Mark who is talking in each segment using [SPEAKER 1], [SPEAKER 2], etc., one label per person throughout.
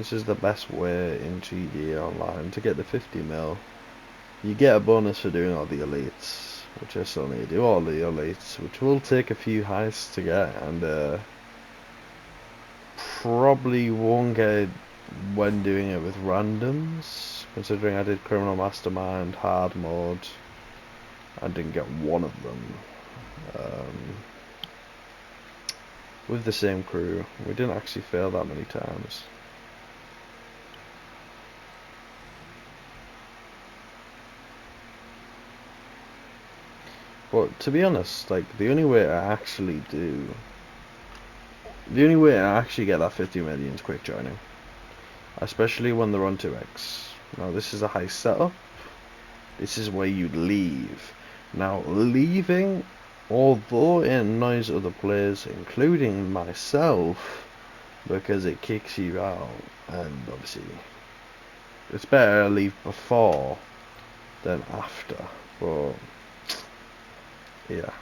[SPEAKER 1] This is the best way in GD Online to get the 50 mil. You get a bonus for doing all the elites, which I still need to do all the elites, which will take a few heists to get, and probably won't get it when doing it with randoms, considering I did Criminal Mastermind hard mode. I didn't get one of them. With the same crew, we didn't actually fail that many times. But to be honest, like the only way I actually get that 50 million is quick joining, especially when they're on 2x. Now this is a high setup. This is where you leave. Now leaving, although it annoys other players, including myself, because it kicks you out, and obviously it's better to leave before than after. But yeah.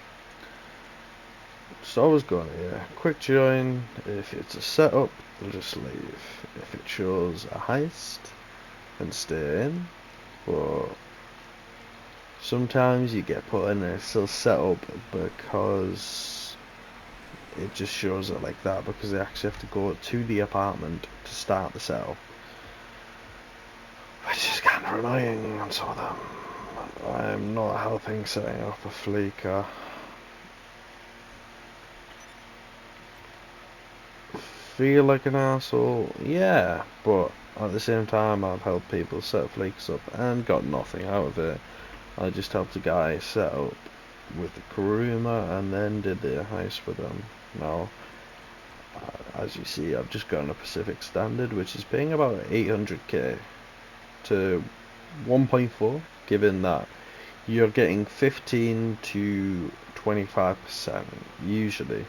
[SPEAKER 1] So I was going here. Quick join. If it's a setup, we'll just leave. If it shows a heist, then stay in. But sometimes you get put in a still setup because it just shows it like that, because they actually have to go to the apartment to start the setup, which is kind of annoying on some of them. I'm not helping setting up a fleeker. Feel like an asshole, yeah, but at the same time I've helped people set fleeks up and got nothing out of it. I just helped a guy set up with the Kuruma and then did the heist for them. Now, as you see, I've just gotten a Pacific Standard, which is paying about 800k to 1.4, given that you're getting 15 to 25% usually.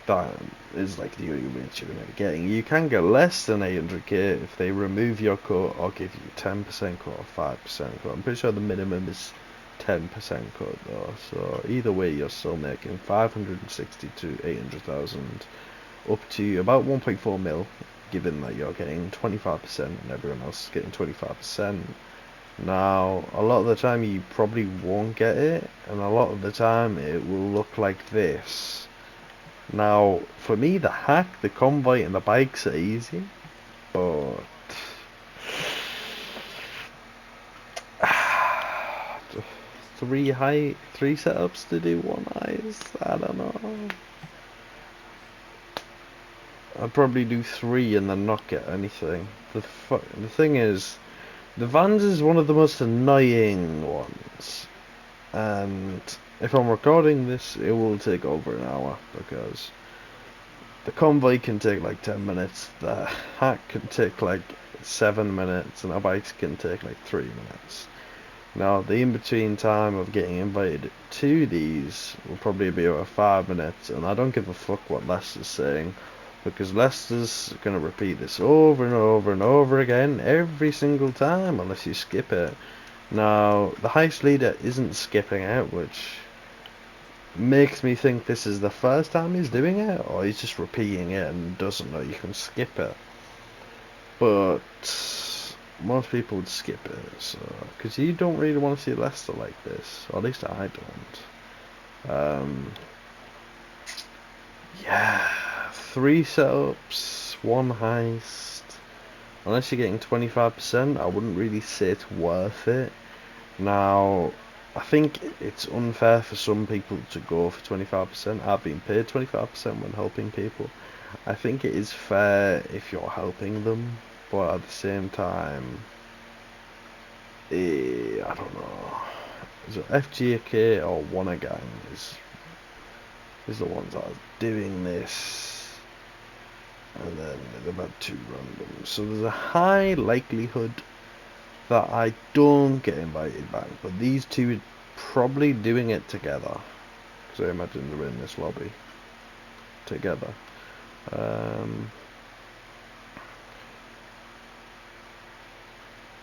[SPEAKER 1] That is like the only wins you're going to be getting. You can get less than 800k if they remove your cut or give you 10% cut or 5% cut. I'm pretty sure the minimum is 10% cut though. So either way, you're still making 560 to 800,000, up to about 1.4 mil, given that you're getting 25% and everyone else is getting 25%. Now, a lot of the time you probably won't get it, and a lot of the time it will look like this. Now, for me, the hack, the convoy, and the bikes are easy, but three setups to do one heist. I don't know. I'd probably do 3 and then not get anything. The thing is, the Vans is one of the most annoying ones, and if I'm recording this, it will take over an hour, because the convoy can take like 10 minutes, the hack can take like 7 minutes, and the bikes can take like 3 minutes. Now, the in-between time of getting invited to these will probably be about 5 minutes, and I don't give a fuck what Lester's saying, because Lester's going to repeat this over and over and over again every single time, unless you skip it. Now, the heist leader isn't skipping out, which makes me think this is the first time he's doing it, or he's just repeating it and doesn't know you can skip it. But most people would skip it, so because you don't really want to see Leicester like this, or at least I don't. Yeah, 3 setups, 1 heist. Unless you're getting 25%, I wouldn't really say it's worth it. Now, I think it's unfair for some people to go for 25%. I've been paid 25% when helping people. I think it is fair if you're helping them, but at the same time, I don't know. So FGK or Wanna Gang is the ones that are doing this, and then they've had 2 randoms. So there's a high likelihood that I don't get invited back, but these 2 are probably doing it together, because I imagine they're in this lobby together.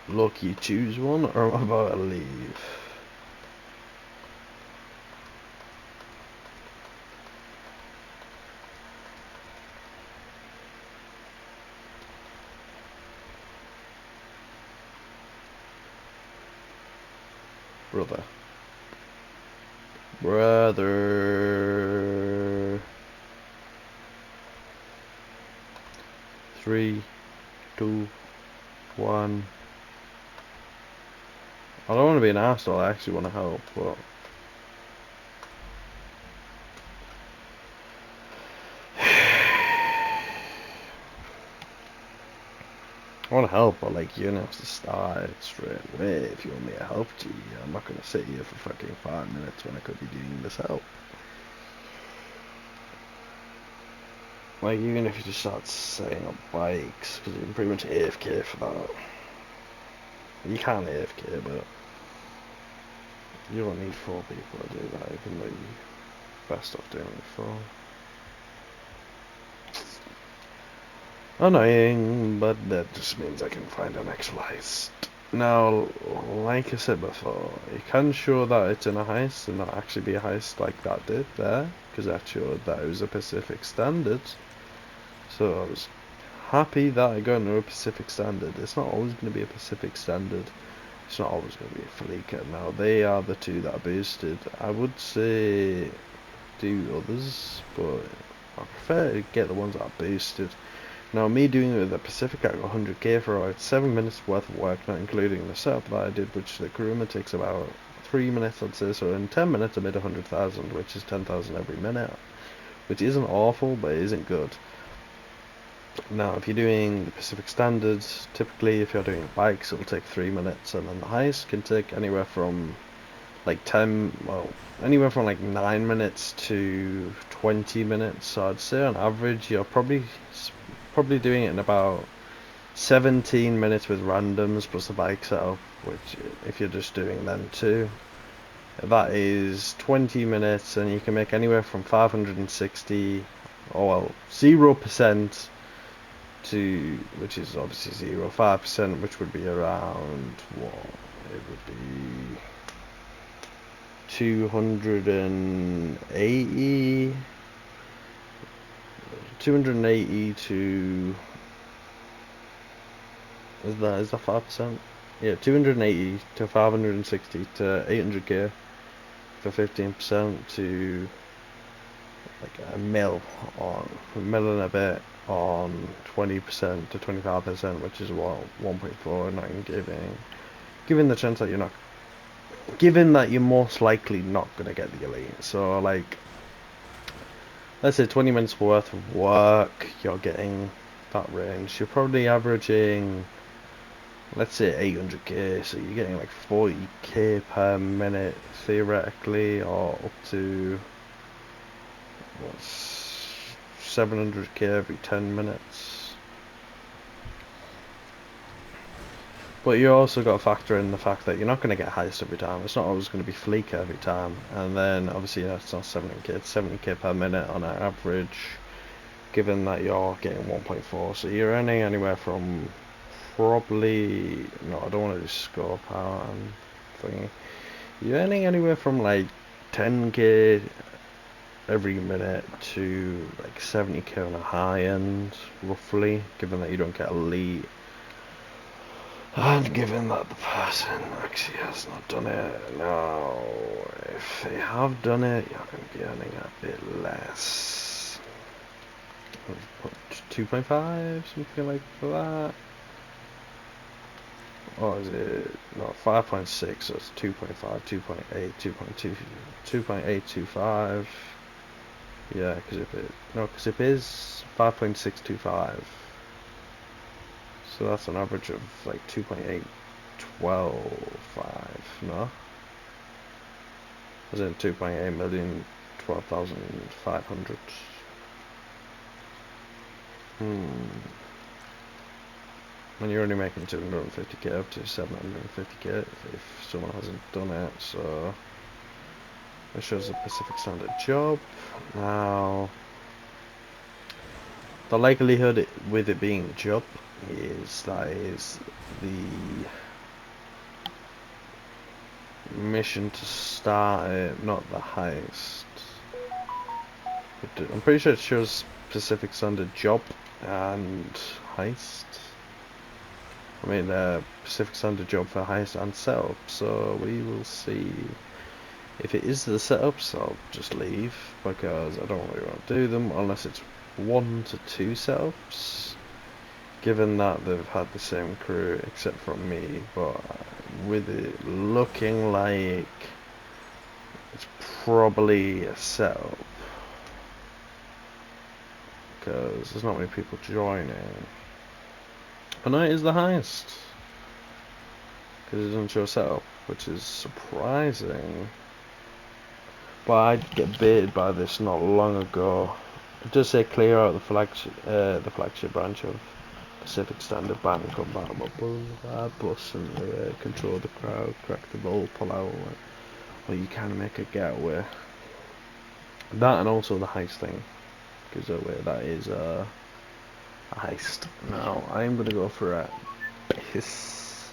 [SPEAKER 1] Look, you choose one, or I'm about to leave. Brother. Brother. 3, 2, 1. I don't want to be an arsehole, I actually want to help, but I want to help, but like, you don't have to start straight away if you want me to help you. I'm not going to sit here for fucking 5 minutes when I could be doing this help. Like, even if you just start setting up bikes, because you can pretty much AFK for that. You can't AFK, but you don't need 4 people to do that, even though you're best off doing it 4. Annoying, but that just means I can find an actual heist. Now, like I said before, you can show that it's in a heist and not actually be a heist like that did there, because that showed that it was a Pacific Standard. So I was happy that I got into a Pacific Standard. It's not always going to be a Pacific Standard. It's not always going to be a Fleeca. Now, they are the 2 that are boosted. I would say do others, but I prefer to get the ones that are boosted. Now, me doing it with the Pacific, I got 100k for about 7 minutes worth of work, not including the setup that I did, which the Kuruma takes about 3 minutes, I'd say. So in 10 minutes I made 100,000, which is 10,000 every minute, which isn't awful, but it isn't good. Now, if you're doing the Pacific Standards, typically if you're doing bikes, it'll take 3 minutes, and then the heist can take anywhere from like 9 minutes to 20 minutes. So I'd say on average you're probably doing it in about 17 minutes with randoms plus the bike setup, which if you're just doing them too, that is 20 minutes, and you can make anywhere from 560, or well, 0% to, which is obviously 5%, which would be around, what, it would be 280 to, is that 5%? Yeah, 280 to 560 to 800k for 15% to like a mil and a bit on 20% to 25%, which is what, 1.4, and I'm given the chance that you're most likely not going to get the elite. So like, let's say 20 minutes worth of work, you're getting that range. You're probably averaging, let's say 800k, so you're getting like 40k per minute theoretically, or up to 700k every 10 minutes. But you also got to factor in the fact that you're not going to get heist every time. It's not always going to be Fleeca every time. And then obviously it's not 70k, it's 70k per minute on an average, given that you're getting 1.4. So you're earning anywhere from probably, no, I don't want to do score power and thingy. You're earning anywhere from like 10k every minute to like 70k on a high end, roughly, given that you don't get elite. And given that the person actually has not done it, now, if they have done it, you're going to be earning a bit less. Put 2.5, something like that. Or is it, no, 5.6, so it's 2.5, 2.8, 2.2, 2.825. Yeah, because if it is 5.625, so that's an average of like 2.8125, no? As in 2.8 million, 12,500. And you're only making 250k up to 750k if someone hasn't done it, so it shows a Pacific Standard job. Now, the likelihood with it being a job is that is the mission to start it, not the heist. I'm pretty sure it shows Pacific Standard job and heist. I mean, Pacific Standard job for heist and setup, so we will see. If it is the setups, I'll just leave, because I don't really want to do them unless it's 1 to 2 setups, given that they've had the same crew except for me, but with it looking like it's probably a setup, because there's not many people joining. But no, it is the heist, because it doesn't show setup, which is surprising. But I did get baited by this not long ago. It does say clear out the flagship branch of Pacific Standard Bank, combat Boulevard, bus and control the crowd, crack the ball, pull out, or you can make a getaway. That and also the heist thing, because that is a heist. Now I am gonna go for a piss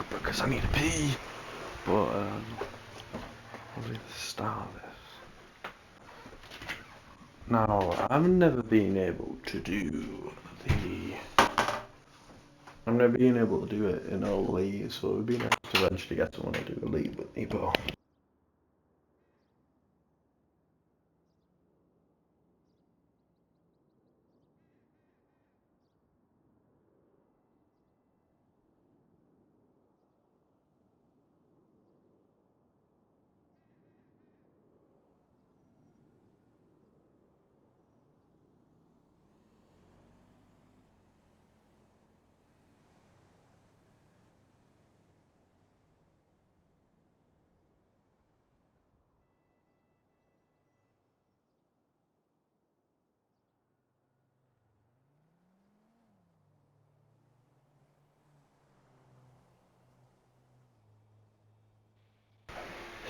[SPEAKER 1] because I need to pee. But I'll read the start of this. Now, I've never been able to do I've never been able to do it in a league, so it would be nice to eventually get someone to do a league with me, but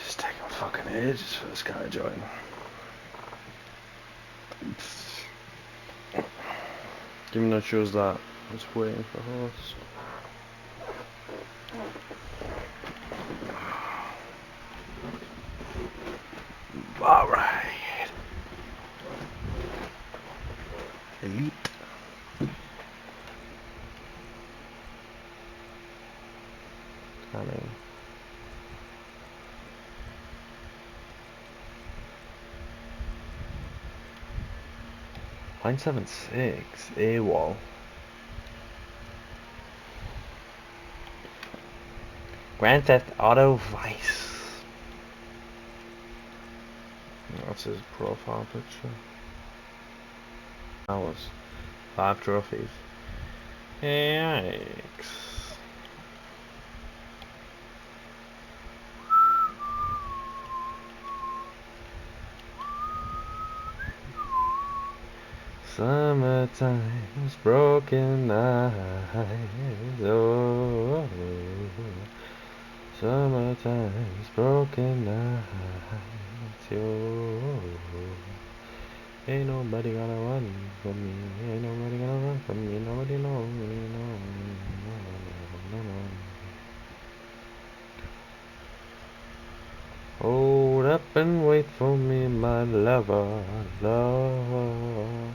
[SPEAKER 1] it's taking fucking ages for this guy to join. Given that shows that I was waiting for a horse. Alright. Elite. Planning. Line 76, AWOL. Grand Theft Auto Vice. That's his profile picture. Hours. 5 trophies. Yikes. Summertime's broken eyes, oh, summertime's broken eyes, oh, ain't nobody gonna run from me, ain't nobody gonna run from me, nobody knows me, no. Hold up and wait for me, my lover, love.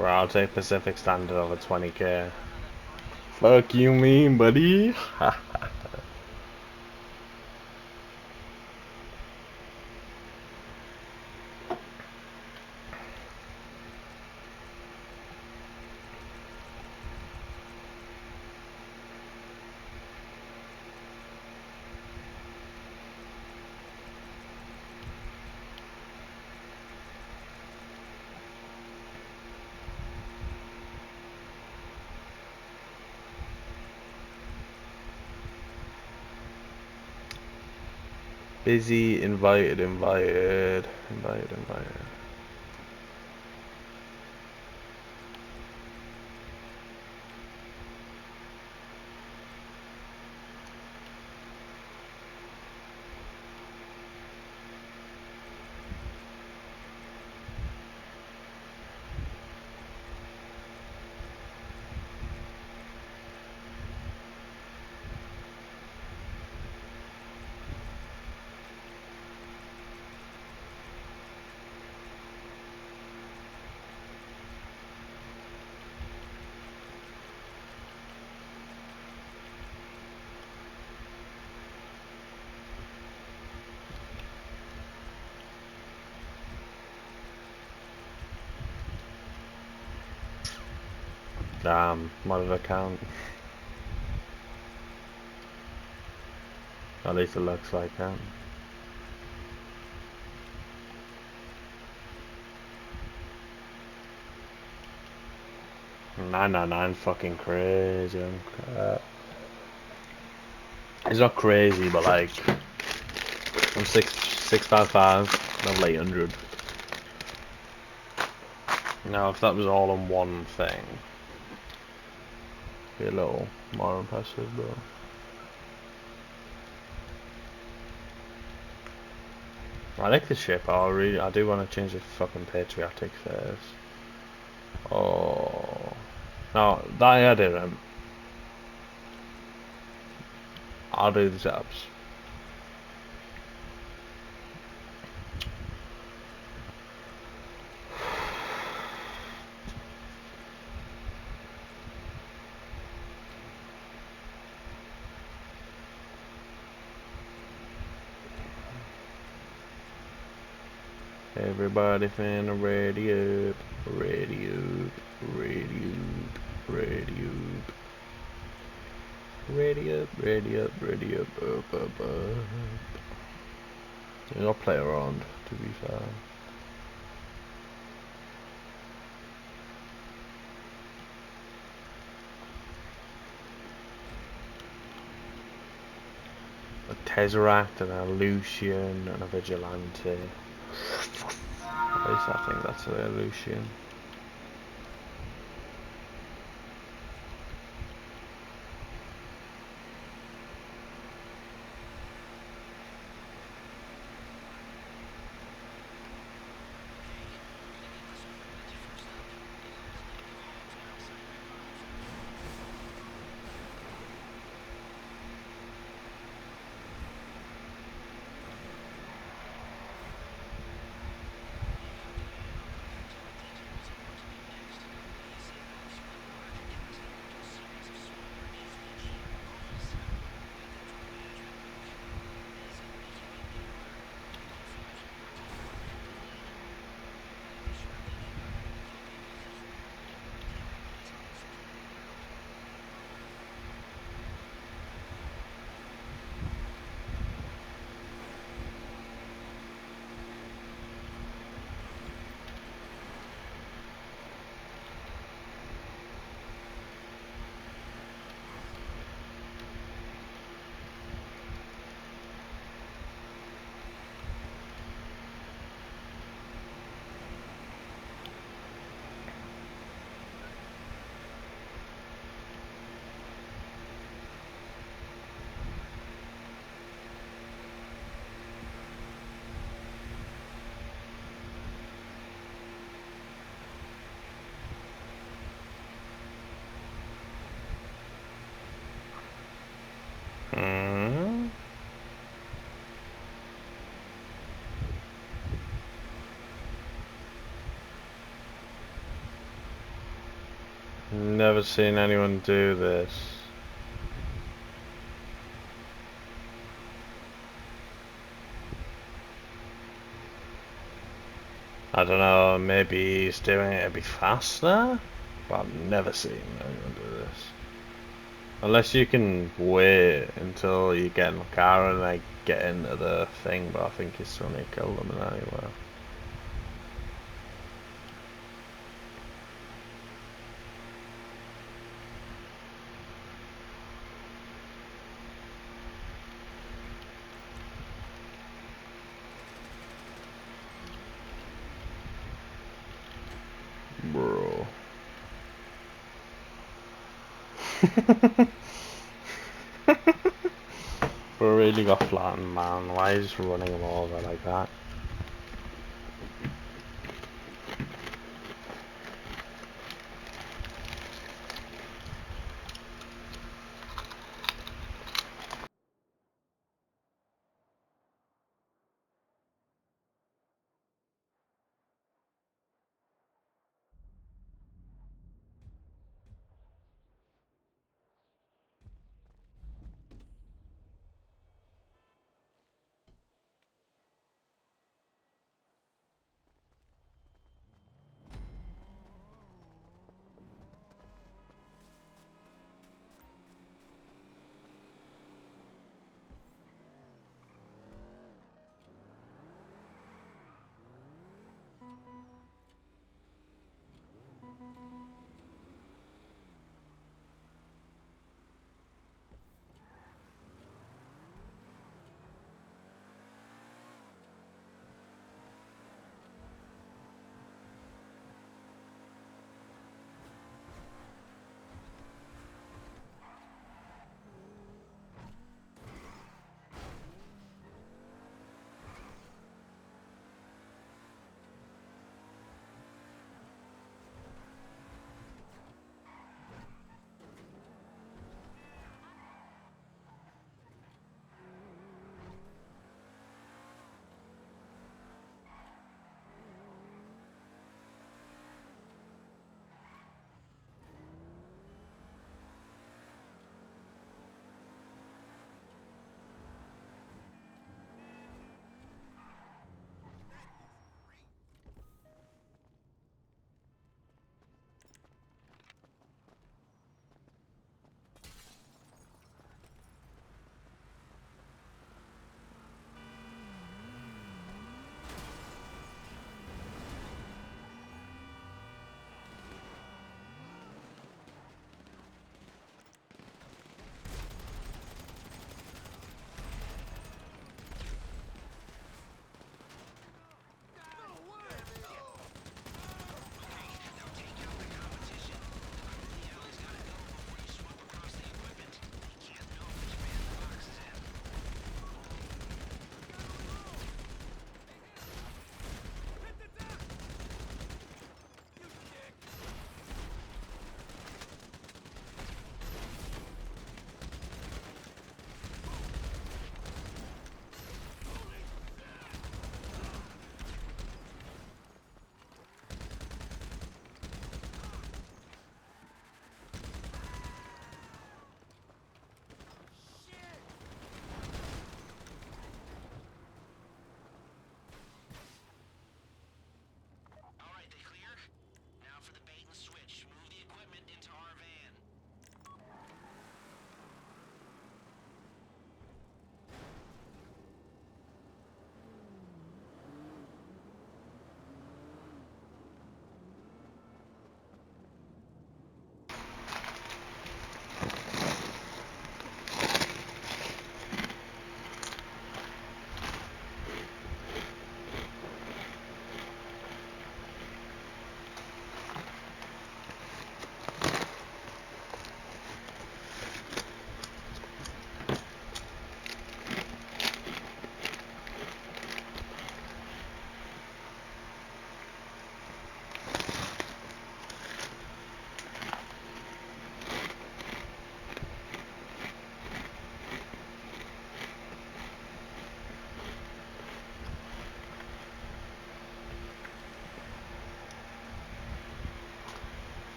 [SPEAKER 1] Right, I'll take Pacific Standard over 20k. Fuck you mean, buddy? Busy, invited. Damn, what did I count? At least it looks like that. 999 fucking crazy. It's not crazy, but like I'm 655, not 800. Now, if that was all on one thing, it'd be a little more impressive, but. I like the ship. I do want to change the fucking patriotic face. Oh no, that I didn't. I'll do the subs. Everybody finna ready up, ready up, ready up, ready up, ready up, ready up, ready up. I'll play around, to be fair. A Tesseract and a Lucian and a Vigilante. At least I think that's a Lucian. never seen anyone do this. I don't know, maybe he's doing it a bit faster? But I've never seen anyone do this. Unless you can wait until you get in the car and like get into the thing, but I think you still need to kill them in anyway. Bro. We really got flattened, man. Why is running them over like that?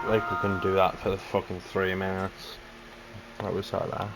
[SPEAKER 1] like we can do that for the fucking 3 minutes. That was sat there.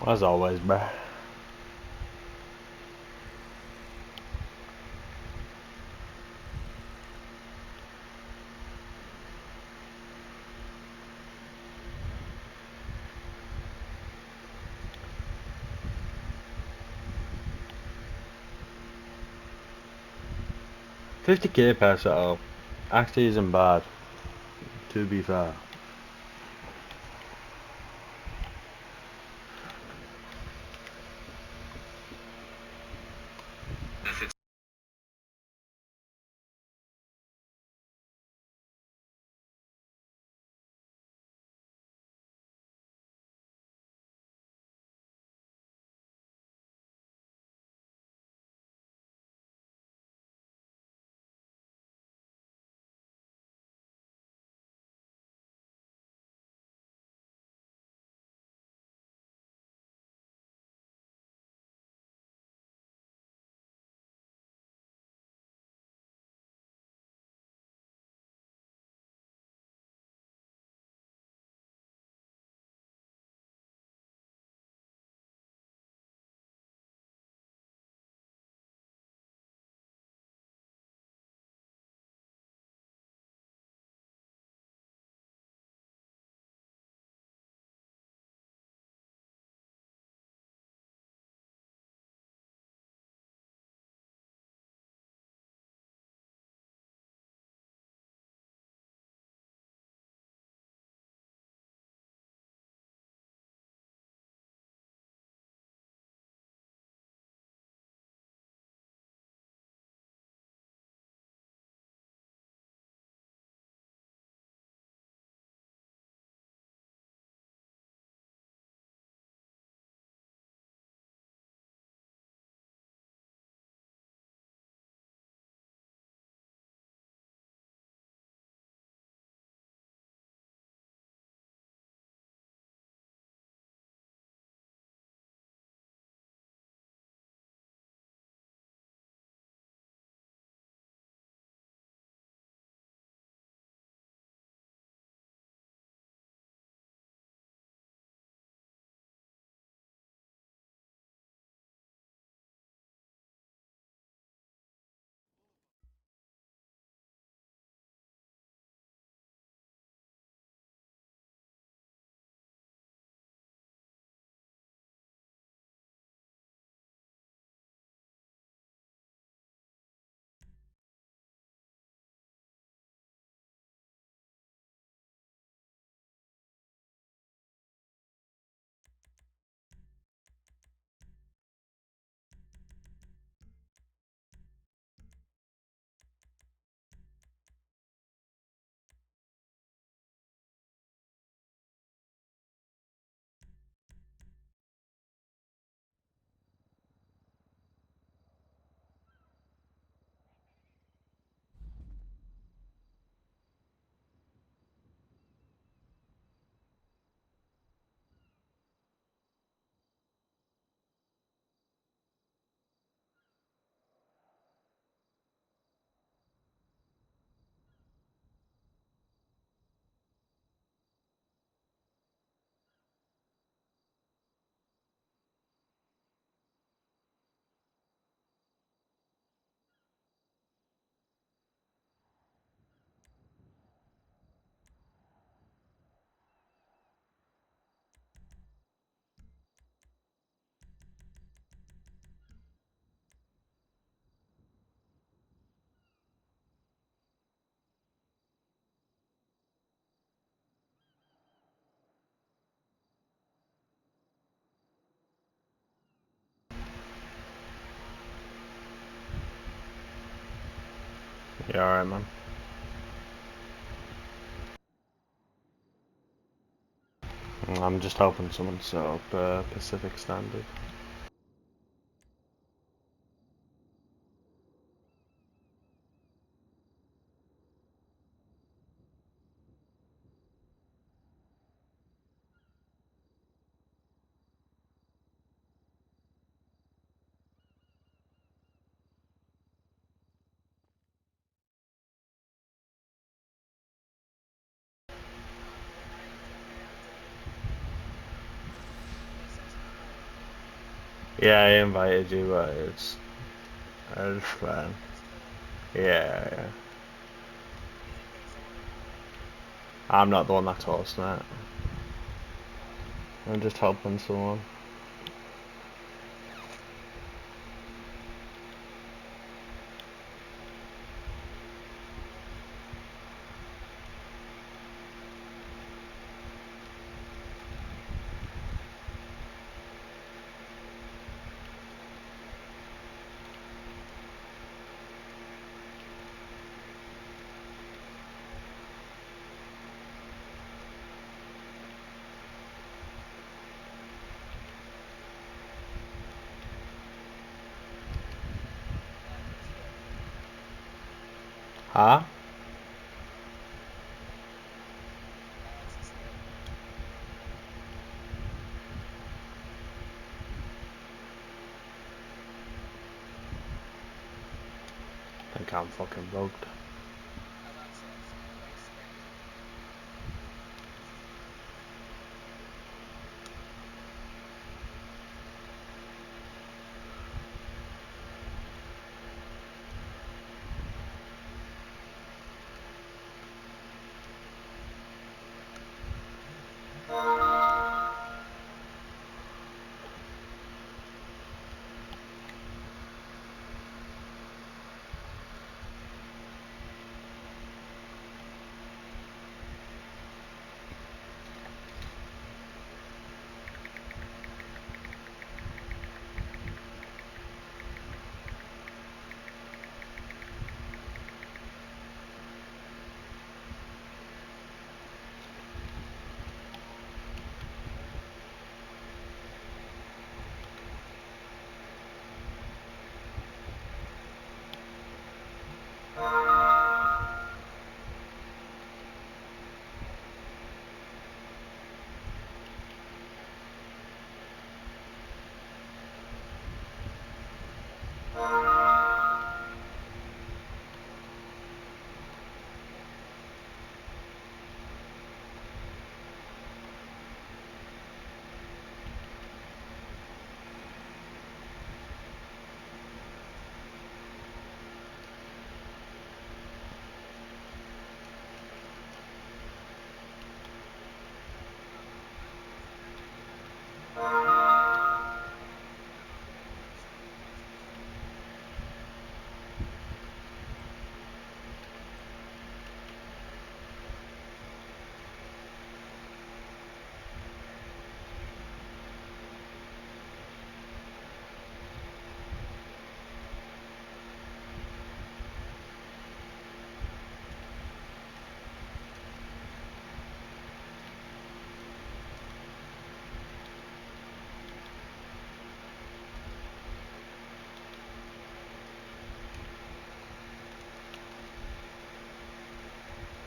[SPEAKER 1] As always, bruh. $50k per setup actually isn't bad, to be fair. Yeah, alright, man. I'm just helping someone set up Pacific Standard. Yeah, I invited you, but it's fine. Yeah, yeah. I'm not the one that's hosting it. I'm just helping someone. Huh? I think I'm fucking bugged.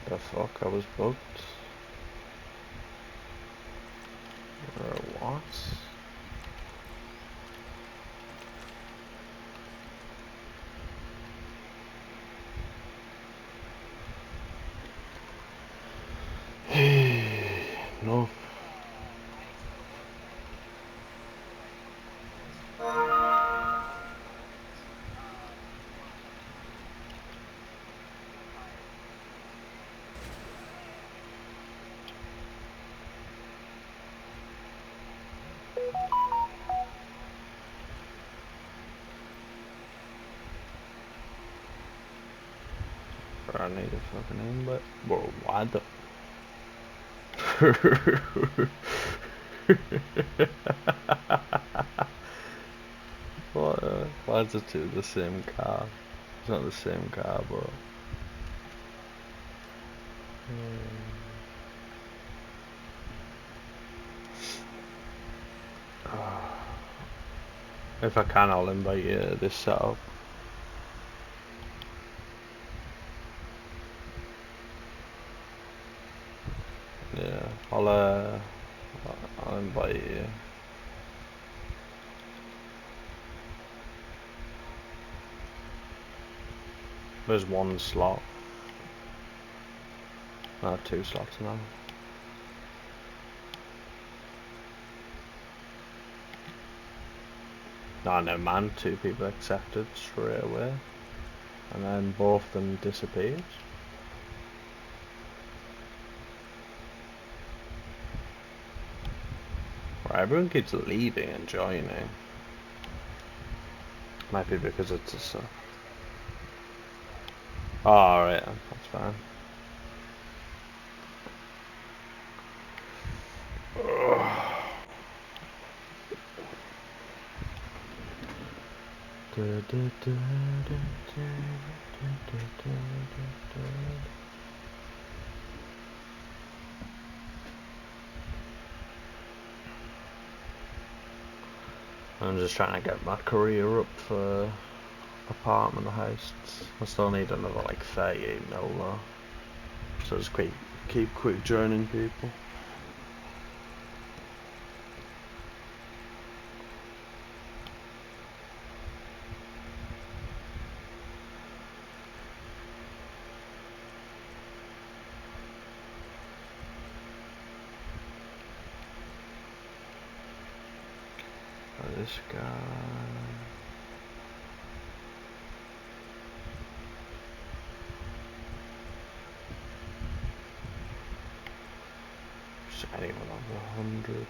[SPEAKER 1] The fuck? I was bugged? What? No. I need a fucking inlet. Whoa, why the... What? Why is it two the same car? It's not the same car, bro. If I can, I'll invite you to this setup. Yeah, I'll invite you. There's one slot. No, 2 slots now. No, no man, 2 people accepted straight away. And then both of them disappeared. Right, everyone keeps leaving and joining. Might be because it's a... Oh, alright, that's fine. I'm just trying to get my career up for apartment heists. I still need another like 38 mil though. So just keep quick joining people. This guy. Just anyone over 100.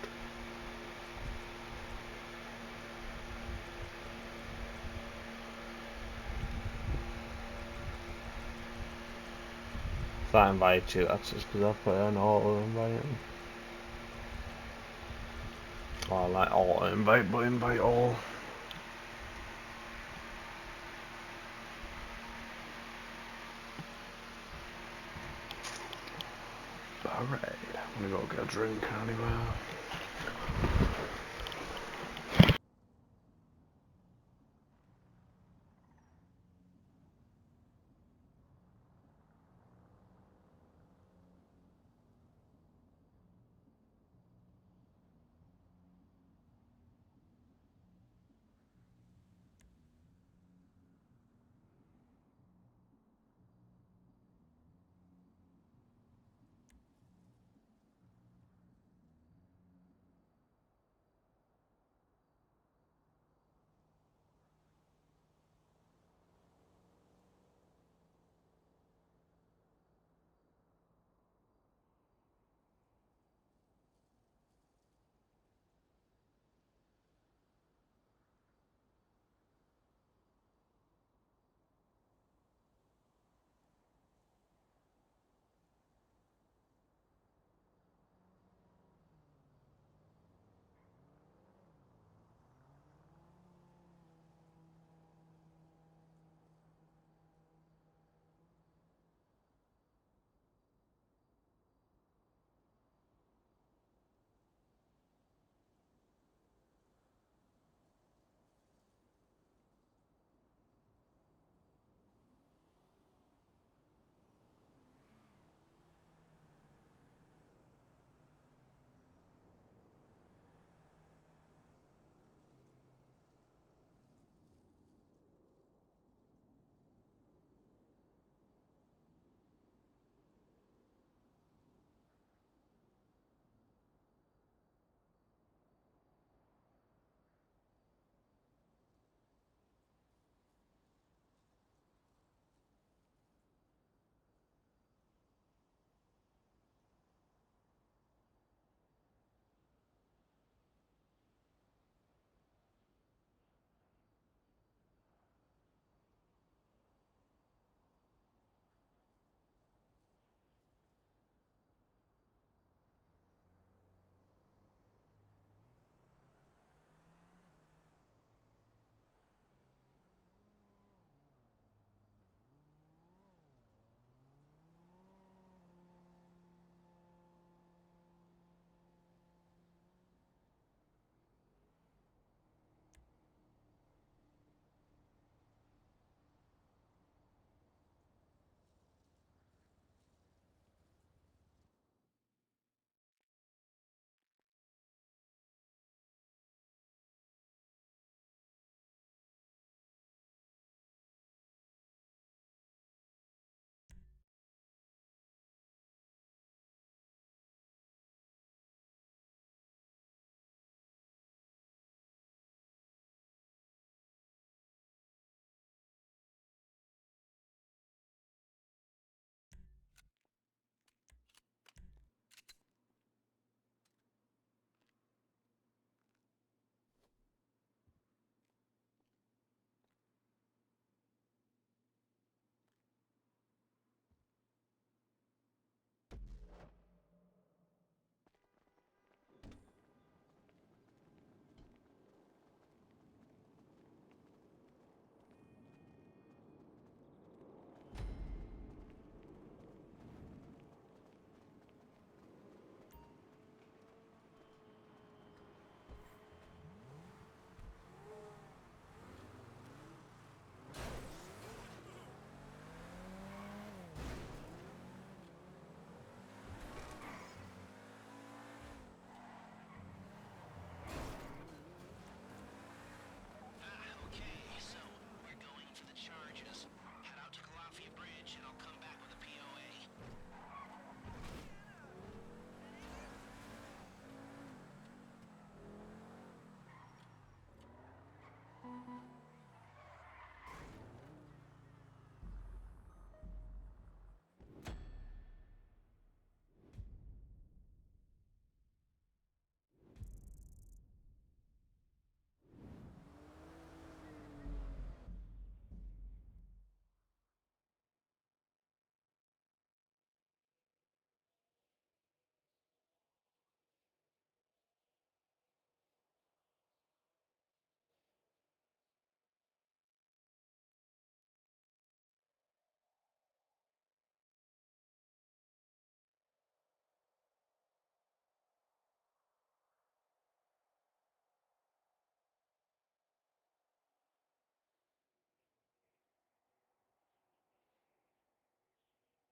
[SPEAKER 1] If I invite you, that's just because I put an auto inviting. Oh, I like auto invite, but invite all. Alright, I'm gonna go get a drink anyway.